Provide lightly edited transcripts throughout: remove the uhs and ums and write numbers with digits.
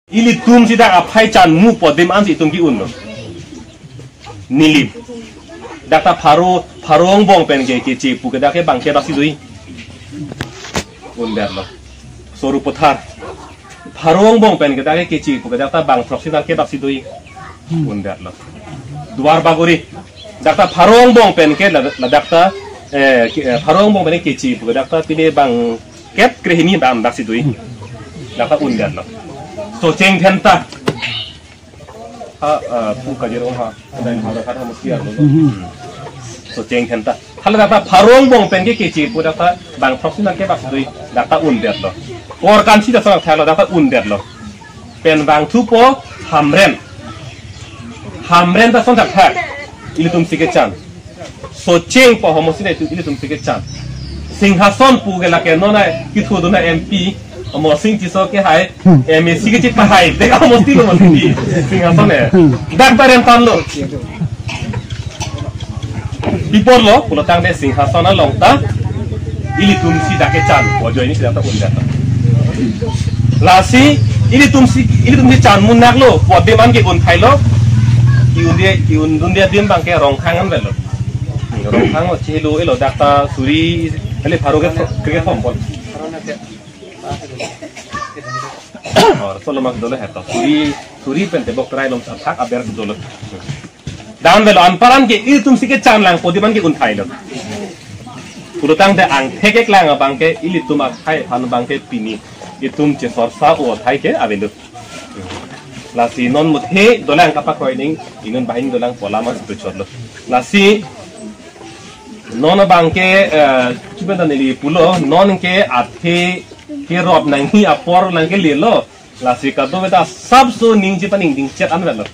Ili tum sida apai chan mu podem am si tum ki unno. Nilip. Dakta farong bong pen ke ci pu ke dake bang ke basi dui. Undar lo. Soru pothar. Farong bong pen ke dake ke ci pu ke dakta bang proxinal ke basi dui. Undar lo. Duar bagori. Dakta farong bong pen ke la dakta farong bong pen ke ci pu ke dakta pine bang ket krehini bam basi dui. Dakta undar lo. So ceng thenta pu kajero ha dan hada kata mesti ar lo so ceng thenta hala data farong bong pen ke ci pu data bang proxinal ke bas dui data undet lo or kan si da sa thalo data undet lo pen bang thu po hamren da son tak thak ili tum sike chan so ceng po homosi ne ili tum sike chan singhason pu ge la ke nona ki thu do na mp Amo sing ciso ke hai, mesi ke cip hai, dek amo stilo mesti sing apa ne? Dak bareng tan lo. Bipor lo, pulau tang de sing hasana longta, ili tumsi dak chan, ojo ini sudah tak unda. Lasi, ili tumsi chan munak lo, buat deman ke gun thai lo, kiun dia dim bang ke rong kangan belo. Rong kang o cilo elo dak ta suri, ele faru ke fompol. Solo mak dole heta suri pente bok trai lom thak aber dole dan velo anparan ke il tum sike chan lang podiman ke un thai lo purutang de ang thekek lang bang ke il tum ak thai han bang ke pini itum che sorsa o thai ke avelo lasi non muthe dolang kapak koining inun bahin dolang pola mas bechorlo lasi non bang ke chuben neli pulo non ke athe ke rob nangi apor nangi lelo lasi kado beta sabso ningji pa ning ding chat anwelo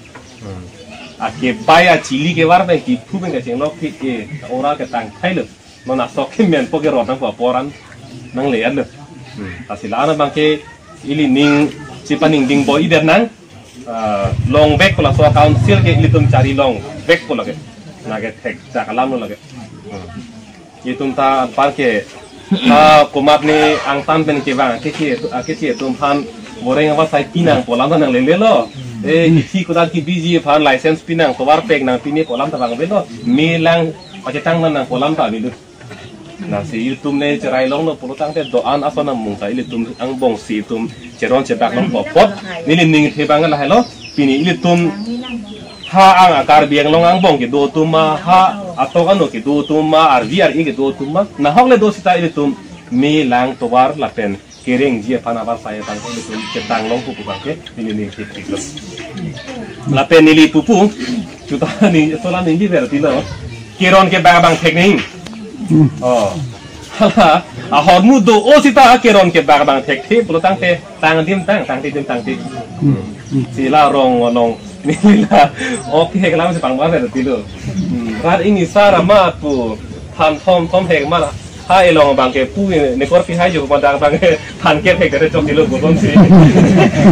ake baya chili ke war ben ki phu ben ke cheng lo ke ora ke tang thailo non asok ke men po ke rob nang poran nang le an asila na bang ke ili ning chipa ning ding boy der nang long back kola so council ke ili tum chari long back kola ke nage thek jakalam lo lage itum ta par ke kumat ni angtan pen ke bang ke tum phan boreng apa sai pinang polam nang lele lo isi kudat ki biji phan license pinang towar pek nang pini polam ta bang belo milang pacetang nang polam ta bilu na si tum ne cerai long no pulutang te doan asana mung sai tum ang bong si tum ceron cetak long popot ni ning the bang la hello pini tum ha ang akar biang long ang bong ke do tuma ha atau kan ke do tuma arviar ke do tuma na hogle do sita tum mi lang towar lapen kering dia panabar saya tangko tum cetang long pupu bangke ini ke lapen nili pupu juta ni solan ini berarti lo kiron ke bang tekning oh hala ahormu do o sita kiron ke bang tekti pulutang te tang dim tang ti sila rong Nila, oke, kalau masih panggung ada tidur. Rat ini sara matu, tom hek mana? Hai long bangke pu nekor pi hai jo pada bangke tan ke hek dari cok tidur bukan sih.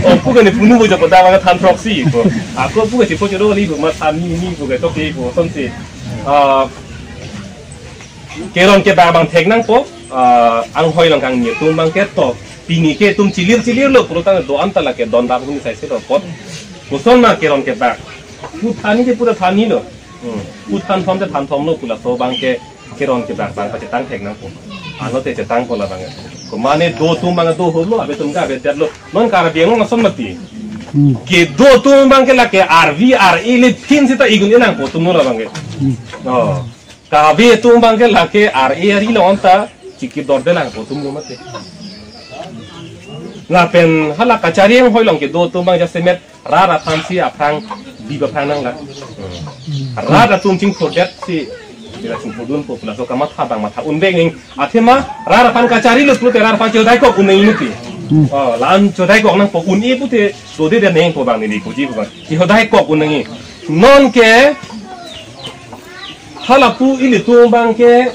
Oh pu kan punu bujuk pada bangke tan proxy. Aku pu ke cipu jodoh ni bu mas tan ni bu ke cok ti bukan sih. Keron ke bang tek nang po, ang hoi long kang nyetum bangke to. Pini ke tum cilir lo, purutang do antala ke don dak ni saya sih pot. Kuson na keron ke bak, putani ke pura thani lo, putan thom lo pula so bangke keron ke bak bang pacetang tek nang po, ano te cetang pola bang, kumane do tum bang do holo, abe tum ka abe lo, non kara biang nang son mati, ke do tum bangke la ke RVR ile pin sita igun nang po tum lo bangke, oh, kabe tum bangke la ke RVR ile onta ciki dorde nang po tum lo mati. Ngapen hala kacari yang hoi long ke do tum bang jasemet rara tansi aprang di bapang nang lah rara tum cing forget si bila cing fodun po pula so kamat habang mata unbeng ing athema rara pan kacari lu pute rara pan chodai kok uneng ini oh lan chodai kok nang po uni pute so de neng po bang ni ko ji bang ki hodai kok unengi non ke hala pu ili tum bang ke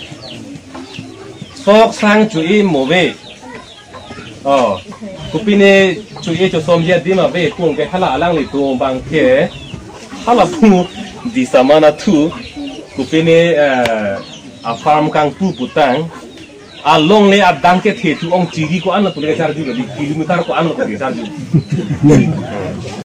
sok sang cui mobe oh kupine cuy cho som dia dima be kung ke hala alang li tu bang ke hala pu di samana tu kupine a farm kang pu putang long le adang ke the tu ong chiri ko an tu le charju le kilometer ko an ko charju